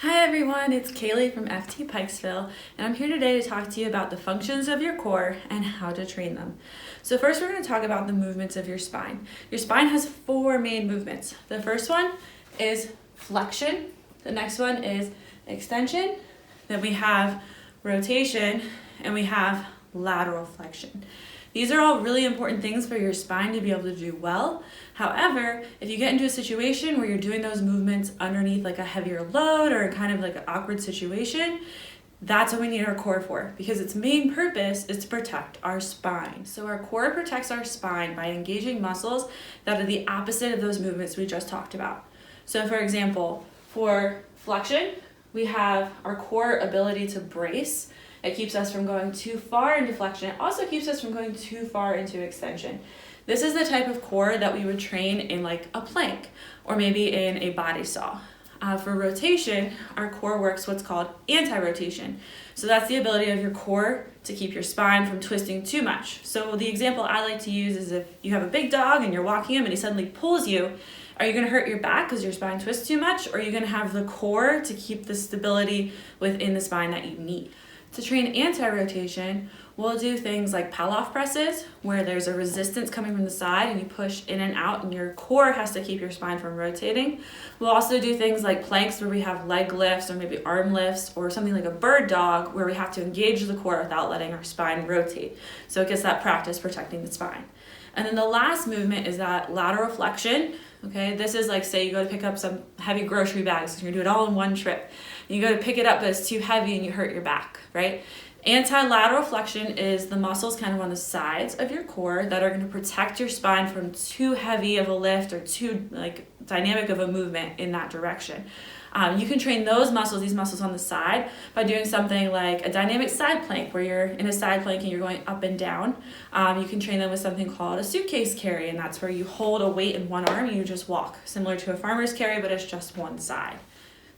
Hi everyone, it's Cayley from FT Pikesville, and I'm here today to talk to you about the functions of your core and how to train them. So first we're going to talk about the movements of your spine. Your spine has four main movements. The first one is flexion, the next one is extension, then we have rotation, and we have lateral flexion. These are all really important things for your spine to be able to do well. However, if you get into a situation where you're doing those movements underneath like a heavier load or kind of like an awkward situation, that's what we need our core for, because its main purpose is to protect our spine. So our core protects our spine by engaging muscles that are the opposite of those movements we just talked about. So for example, for flexion, we have our core ability to brace. It keeps us from going too far into flexion. It also keeps us from going too far into extension. This is the type of core that we would train in like a plank or maybe in a body saw. For rotation, our core works what's called anti-rotation. So that's the ability of your core to keep your spine from twisting too much. So the example I like to use is if you have a big dog and you're walking him and he suddenly pulls you, are you going to hurt your back because your spine twists too much, or are you going to have the core to keep the stability within the spine that you need? To train anti-rotation, we'll do things like pull-off presses, where there's a resistance coming from the side and you push in and out and your core has to keep your spine from rotating. We'll also do things like planks where we have leg lifts or maybe arm lifts, or something like a bird dog where we have to engage the core without letting our spine rotate. So it gets that practice protecting the spine. And then the last movement is that lateral flexion. Okay, this is like, say you go to pick up some heavy grocery bags and you're gonna do it all in one trip. And you go to pick it up, but it's too heavy and you hurt your back, right? Anti-lateral flexion is the muscles kind of on the sides of your core that are going to protect your spine from too heavy of a lift or too like dynamic of a movement in that direction. You can train those muscles, these muscles on the side, by doing something like a dynamic side plank, where you're in a side plank and you're going up and down. You can train them with something called a suitcase carry, and that's where you hold a weight in one arm and you just walk, similar to a farmer's carry, but it's just one side.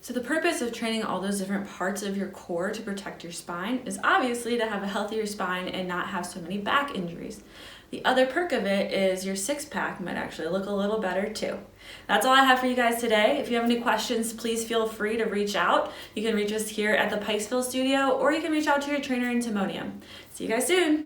So the purpose of training all those different parts of your core to protect your spine is obviously to have a healthier spine and not have so many back injuries. The other perk of it is your six-pack might actually look a little better too. That's all I have for you guys today. If you have any questions, please feel free to reach out. You can reach us here at the Pikesville studio, or you can reach out to your trainer in Timonium. See you guys soon.